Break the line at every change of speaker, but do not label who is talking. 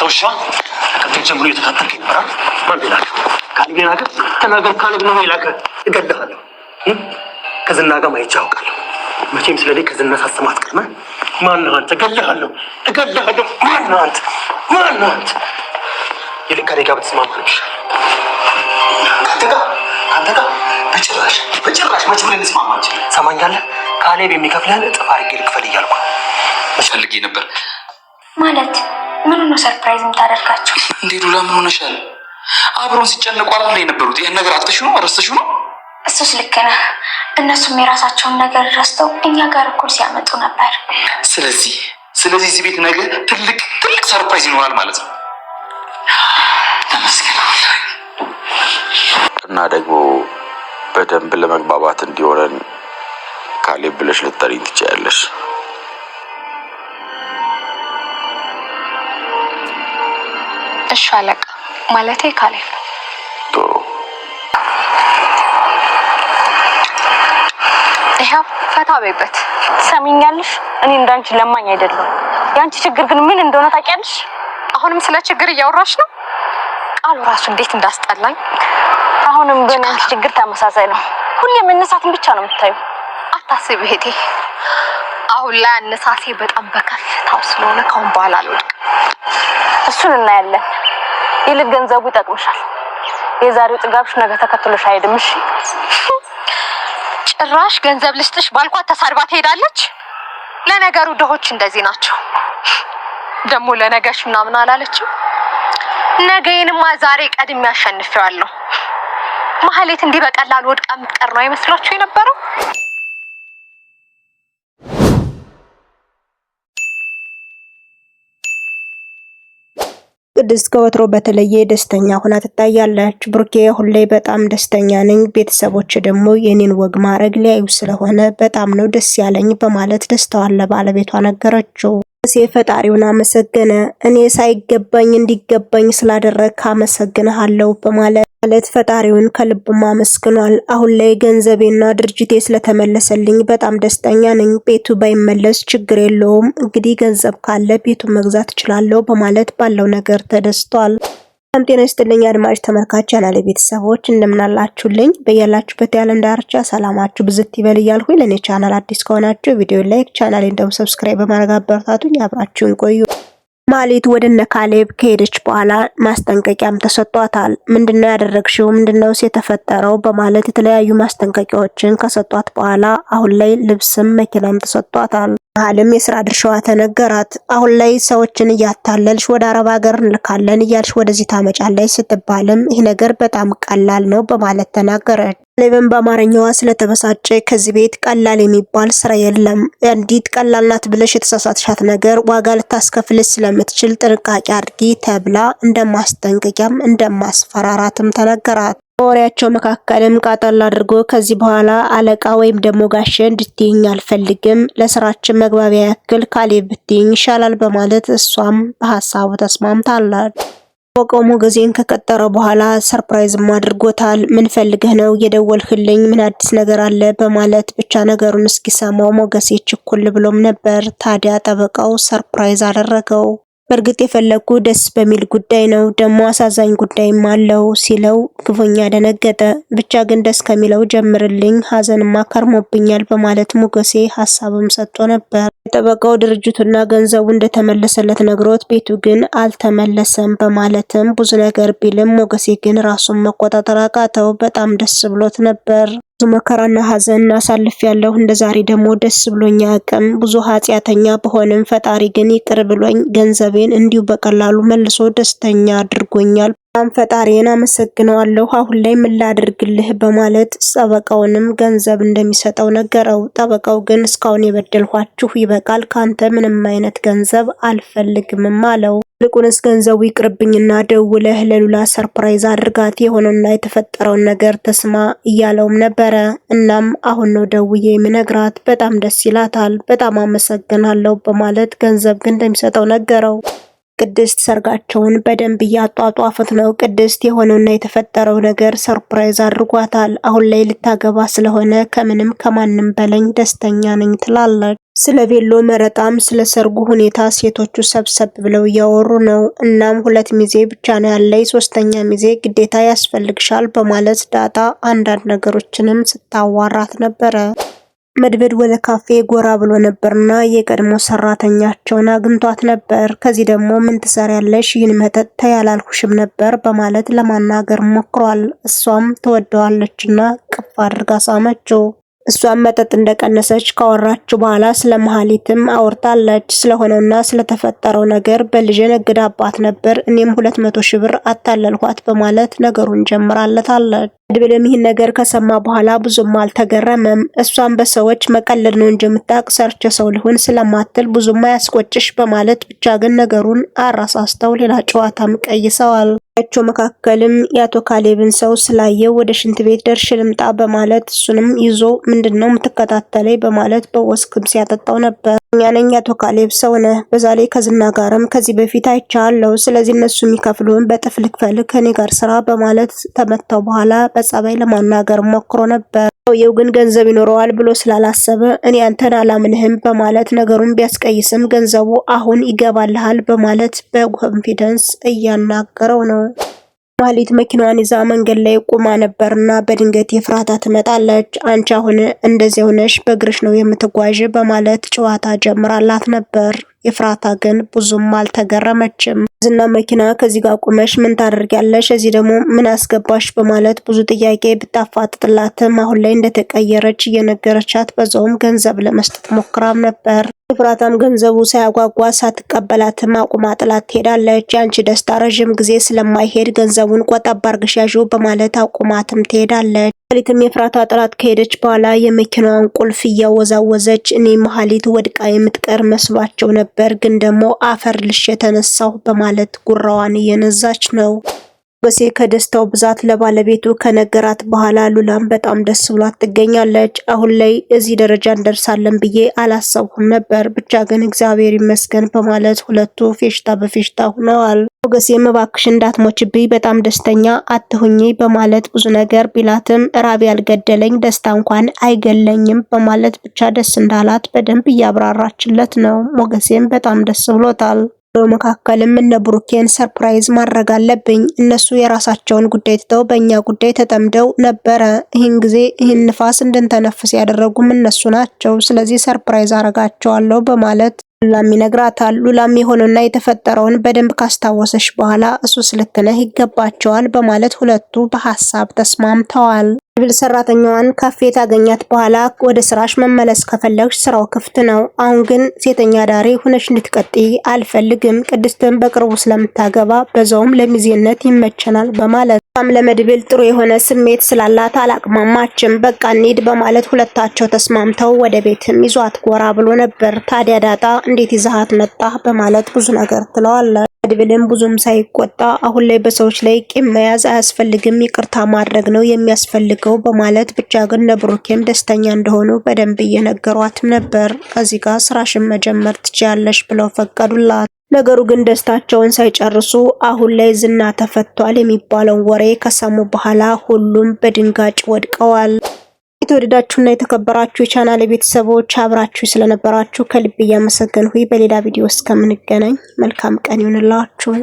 ውሻ ከዚህ ጀምሮ የተከተልክ ይባላል። ማን ቢላክ ካሊብ ላከ ተናገር። ካሊብ ነው ይላከ እገድልሃለሁ። ከዝና ጋር ማይቻ አውቃለሁ። መቼም ስለዚህ ከዝና ሳስማ አትቀርም። ማን ነው አንተ? እገድልሃለሁ። ማን ነው አንተ? ይልቅ ከኔ ጋር ብትስማማ ነው ይሻላል። አንተ ጋር በጭራሽ መች ብለን እንስማማች? ሰማኛለህ? ካሌብ የሚከፍልህን እጥፍ አድርጌ ልክፈል እያልኩ ፈልጌ ነበር።
ማለት ምን ነው ሰርፕራይዝ የምታደርጋቸው
እንዴ? ዱላ ምን ሆነሻል? አብሮን ሲጨነቁ አይደል የነበሩት? ይሄን ነገር አጥተሽው ነው ረስተሽው ነው?
እሱስ ልክ ነህ። እነሱም የራሳቸውን ነገር ረስተው እኛ ጋር እኩል ሲያመጡ ነበር።
ስለዚህ እዚህ ቤት ነገ ትልቅ ሰርፕራይዝ ይኖራል ማለት ነው። ተመስገን።
እና ደግሞ በደንብ ለመግባባት እንዲሆነን ካሌብ ብለሽ ልትጠሪኝ ትችያለሽ።
እሺ አለቃ፣ ማለቴ ካሌብ።
ጥሩ።
ይሄው ፈታ በይበት። ሰሚኛለሽ? እኔ እንዳንቺ ለማኝ አይደለም። ያንቺ ችግር ግን ምን እንደሆነ ታውቂያለሽ? አሁንም ስለ ችግር እያወራሽ ነው? ቃሉ ራሱ እንዴት እንዳስጠላኝ። አሁንም በእናንተ ችግር ተመሳሳይ ነው። ሁሌ መነሳትን ብቻ ነው የምታዩ። አታስቢ እህቴ፣ አሁን ላይ አነሳሴ በጣም በከፍታው ስለሆነ ካሁን በኋላ አልወድቅም። እሱን እናያለን። ይልቅ ገንዘቡ ይጠቅምሻል። የዛሬው ጥጋብሽ ነገ ተከትሎሽ አይሄድም። እሺ? ጭራሽ ገንዘብ ልስጥሽ ባልኳት ተሳድባ ትሄዳለች። ለነገሩ ድሆች እንደዚህ ናቸው። ደግሞ ለነገሽ ምናምን አላለችም። ነገዬንማ ዛሬ ቀድሜ አሸንፌዋለሁ። ማህሌት እንዲህ በቀላሉ ወድቃ የምትቀር ነው አይመስላችሁ የነበረው?
ቅድስት ከወትሮ በተለየ ደስተኛ ሆና ትታያለች። ብሩኬ ሁሌ በጣም ደስተኛ ነኝ፣ ቤተሰቦች ደግሞ የኔን ወግ ማድረግ ሊያዩ ስለሆነ በጣም ነው ደስ ያለኝ በማለት ደስታዋን ለባለቤቷ ነገረችው። ፈጣሪውን አመሰገነ። እኔ ሳይገባኝ እንዲገባኝ ስላደረግክ አመሰግንሃለሁ በማለት ፈጣሪውን ከልቡም አመስግኗል። አሁን ላይ ገንዘቤና ድርጅቴ ስለተመለሰልኝ በጣም ደስተኛ ነኝ። ቤቱ ባይመለስ ችግር የለውም፣ እንግዲህ ገንዘብ ካለ ቤቱን መግዛት እችላለሁ በማለት ባለው ነገር ተደስቷል። ሰላም ጤና ይስጥልኝ አድማጭ ተመልካች ቻናሌ ቤተሰቦች እንደምናላችሁልኝ በያላችሁበት የዓለም ዳርቻ ሰላማችሁ ብዝት ይበል እያልኩኝ ለኔ ቻናል አዲስ ከሆናችሁ ቪዲዮ ላይክ ቻናሌን ደግሞ ሰብስክራይብ በማድረግ አበረታቱኝ። አብራችሁን ቆዩ። ማህሌት ወደነ ካሌብ ከሄደች በኋላ ማስጠንቀቂያም ተሰጧታል። ምንድነው ያደረግሽው? ምንድነው የተፈጠረው? በማለት የተለያዩ ማስጠንቀቂያዎችን ከሰጧት በኋላ አሁን ላይ ልብስም መኪናም ተሰጧታል። መሀልም የስራ ድርሻዋ ተነገራት። አሁን ላይ ሰዎችን እያታለልሽ ወደ አረብ ሀገር እንልካለን እያልሽ ወደዚህ ታመጫለሽ ስትባልም ይህ ነገር በጣም ቀላል ነው በማለት ተናገረች። ካሌብም በአማርኛዋ ስለተበሳጨ ከዚህ ቤት ቀላል የሚባል ስራ የለም፣ እንዲት ቀላል ናት ብለሽ የተሳሳትሻት ነገር ዋጋ ልታስከፍልሽ ስለምትችል ጥንቃቄ አድርጊ ተብላ እንደማስጠንቀቂያም እንደማስፈራራትም ተነገራት። በወሬያቸው መካከልም ቃጠል አድርጎ ከዚህ በኋላ አለቃ ወይም ደግሞ ጋሼ እንድትይኝ አልፈልግም፣ ለስራችን መግባቢያ ያክል ካሌብ ብትይኝ ይሻላል በማለት እሷም በሐሳቡ ተስማምታለች። ወቀው ሞገሴን ከቀጠረ በኋላ ሰርፕራይዝም አድርጎታል። ምን ፈልገህ ነው የደወልክልኝ? ምን አዲስ ነገር አለ? በማለት ብቻ ነገሩን እስኪሰማው ሞገሴ ችኩል ብሎም ነበር። ታዲያ ጠበቃው ሰርፕራይዝ አደረገው። በእርግጥ የፈለኩ ደስ በሚል ጉዳይ ነው፣ ደግሞ አሳዛኝ ጉዳይም አለው ሲለው ክፉኛ ደነገጠ። ብቻ ግን ደስ ከሚለው ጀምርልኝ፣ ሀዘንማ ከርሞብኛል በማለት ሞገሴ ሀሳብም ሰጥቶ ነበር። የጠበቃው ድርጅቱና ገንዘቡ እንደተመለሰለት ነግሮት ቤቱ ግን አልተመለሰም በማለትም ብዙ ነገር ቢልም ሞገሴ ግን ራሱን መቆጣጠር አቃተው። በጣም ደስ ብሎት ነበር። ብዙ መከራና ሀዘን አሳልፍ ያለው እንደዛሬ ደግሞ ደስ ብሎኛ አቅም ብዙ ኃጢያተኛ በሆነም ፈጣሪ ግን ይቅር ብሎኝ ገንዘቤን እንዲሁ በቀላሉ መልሶ ደስተኛ አድርጎኛል። ፈጣሪን አመሰግነዋለሁ። አሁን ላይ ምን ላድርግልህ በማለት ጠበቃውንም ገንዘብ እንደሚሰጠው ነገረው። ጠበቃው ግን እስካሁን የበደልኋችሁ ይበቃል፣ ካንተ ምንም አይነት ገንዘብ አልፈልግም አለው። ልቁንስ ገንዘቡ ይቅርብኝና ደውለህ ለሉላ ሰርፕራይዝ አድርጋት፣ የሆነና የተፈጠረውን ነገር ተስማ እያለውም ነበረ። እናም አሁን ነው ደውዬ የምነግራት፣ በጣም ደስ ይላታል፣ በጣም አመሰግናለሁ በማለት ገንዘብ ግን እንደሚሰጠው ነገረው። ቅድስት ሰርጋቸውን በደንብ እያጧጧፉት ነው። ቅድስት የሆነውና የተፈጠረው ነገር ሰርፕራይዝ አድርጓታል። አሁን ላይ ልታገባ ስለሆነ ከምንም ከማንም በላይ ደስተኛ ነኝ ትላለች። ስለ ቬሎ መረጣም ስለ ሰርጉ ሁኔታ ሴቶቹ ሰብሰብ ብለው እያወሩ ነው። እናም 2 ሚዜ ብቻ ነው ያለኝ፣ 3ኛ ሚዜ ግዴታ ያስፈልግሻል በማለት ዳጣ አንዳንድ ነገሮችንም ስታዋራት ነበረ። መድብል ወደ ካፌ ጎራ ብሎ ነበርና የቀድሞ ሰራተኛቸውን አግኝቷት ነበር። ከዚህ ደግሞ ምን ትሰሪያለሽ? ይህን መጠጥ ተይ ያላልኩሽም ነበር በማለት ለማናገር ሞክሯል። እሷም ትወደዋለችና ቅፍ አድርጋ ሳመችው። እሷም መጠጥ እንደቀነሰች ካወራች በኋላ ስለ መሀሊትም አውርታለች። ስለሆነውና ስለተፈጠረው ነገር በልጅ ነግዳባት ነበር፣ እኔም 200 ሺህ ብር አታለልኳት በማለት ነገሩን ጀምራለታለች። መድብልም ይህን ነገር ከሰማ በኋላ ብዙም አልተገረመም። እሷም በሰዎች መቀለድ ነው እንጂ የምታውቅ ሰርቼ ሰው ልሁን ስለማትል ብዙም አያስቆጭሽ በማለት ብቻ ግን ነገሩን አራሳስተው ሌላ ጨዋታም ቀይሰዋል። ያቸው መካከልም የአቶ ካሌብን ሰው ስላየው ወደ ሽንት ቤት ደርሽ ልምጣ በማለት እሱንም ይዞ ምንድነው የምትከታተለኝ በማለት በወስክም ሲያጠጣው ነበር። እኛ ነኝ አቶ ካሌብ ሰው ነህ፣ በዛ ላይ ከዝና ጋርም ከዚህ በፊት አይቻለሁ፣ ስለዚህ እነሱ የሚከፍሉን በጥፍ ልክፈል ከኔ ጋር ስራ በማለት ተመታው በኋላ በጸባይ ለማናገር ሞክሮ ነበር። ሰውየው ግን ገንዘብ ይኖረዋል ብሎ ስላላሰበ እኔ አንተን አላምንህም በማለት ነገሩን ቢያስቀይስም ገንዘቡ አሁን ይገባልሃል በማለት በኮንፊደንስ እያናገረው ነው። መሀሊት መኪናዋን ይዛ መንገድ ላይ ቆማ ነበርና በድንገት ኤፍራታ ትመጣለች። አንቺ አሁን እንደዚህ ሆነሽ በእግርሽ ነው የምትጓዥ በማለት ጨዋታ ጀምራላት ነበር። ኤፍራታ ግን ብዙም አልተገረመችም። ዝና መኪና ከዚህ ጋር ቆመሽ ምን ታደርጊያለሽ? እዚህ ደግሞ ምን አስገባሽ? በማለት ብዙ ጥያቄ ብታፋጥጥላትም አሁን ላይ እንደተቀየረች እየነገረቻት በዛውም ገንዘብ ለመስጠት ሞክራም ነበር። ኤፍራታም ገንዘቡ ሳያጓጓ ሳትቀበላትም አቁማ ጥላት ትሄዳለች። ያንቺ ደስታ ረጅም ጊዜ ስለማይሄድ ገንዘቡን ቆጠብ አርግሽ ያዢው በማለት አቁማትም ትሄዳለች። መሀሊትም ኤፍራታ ጥላት ከሄደች በኋላ የመኪናዋን ቁልፍ እያወዛወዘች እኔ መሀሊት ወድቃ የምትቀር መስሏቸው ነበር፣ ግን ደግሞ አፈር ልሽ የተነሳሁ በማለት ጉራዋን እየነዛች ነው። ሞገሴ ከደስታው ብዛት ለባለቤቱ ከነገራት በኋላ ሉላም በጣም ደስ ብሏት ትገኛለች። አሁን ላይ እዚህ ደረጃ እንደርሳለን ብዬ አላሰብኩም ነበር፣ ብቻ ግን እግዚአብሔር ይመስገን በማለት ሁለቱ ፌሽታ በፌሽታ ሆነዋል። ሞገሴም እባክሽ እንዳትሞችብኝ በጣም ደስተኛ አትሁኚ በማለት ብዙ ነገር ቢላትም ራብ ያልገደለኝ ደስታ እንኳን አይገለኝም በማለት ብቻ ደስ እንዳላት በደንብ እያብራራችለት ነው። ሞገሴም በጣም ደስ ብሎታል። በመካከልም እነ ብሩኬን ሰርፕራይዝ ማድረግ አለብኝ፣ እነሱ የራሳቸውን ጉዳይ ትተው በእኛ ጉዳይ ተጠምደው ነበረ። ይህን ጊዜ ይህን ንፋስ እንድንተነፍስ ያደረጉም እነሱ ናቸው። ስለዚህ ሰርፕራይዝ አረጋቸዋለሁ በማለት ሉላም ይነግራታል። ሉላም የሆነውና የተፈጠረውን በደንብ ካስታወሰች በኋላ እሱስ ልክ ነህ ይገባቸዋል በማለት ሁለቱ በሐሳብ ተስማምተዋል። መድብል ሰራተኛዋን ካፌ ታገኛት በኋላ ወደ ስራሽ መመለስ ከፈለግሽ ስራው ክፍት ነው፣ አሁን ግን ሴተኛ ዳሪ ሆነሽ እንድትቀጥይ አልፈልግም፣ ቅድስትን በቅርቡ ስለምታገባ በዛውም ለሚዜነት ይመቸናል በማለት ለመድብል ጥሩ የሆነ ስሜት ስላላት አላቅማማችም። በቃ እንሂድ በማለት ሁለታቸው ተስማምተው ወደ ቤትም ይዟት ጎራ ብሎ ነበር። ታዲያ ዳጣ እንዴት ይዛሃት መጣህ በማለት ብዙ ነገር ትለዋለች። መድብልም ብዙም ሳይቆጣ አሁን ላይ በሰዎች ላይ ቂም መያዝ አያስፈልግም፣ ይቅርታ ማድረግ ነው የሚያስፈልገው በማለት ብቻ ግን ለብሩኬም ደስተኛ እንደሆኑ በደንብ እየነገሯትም ነበር። ከዚህ ጋር ስራሽን መጀመር ትችያለሽ ብለው ፈቀዱላት። ነገሩ ግን ደስታቸውን ሳይጨርሱ አሁን ላይ ዝና ተፈቷል የሚባለውን ወሬ ከሰሙ በኋላ ሁሉም በድንጋጭ ወድቀዋል። የተወደዳችሁና የተከበራችሁ የቻናል ቤተሰቦች አብራችሁ ስለነበራችሁ ከልብ እያመሰገንሁ በሌላ ቪዲዮ እስከምንገናኝ መልካም ቀን ይሁንላችሁ።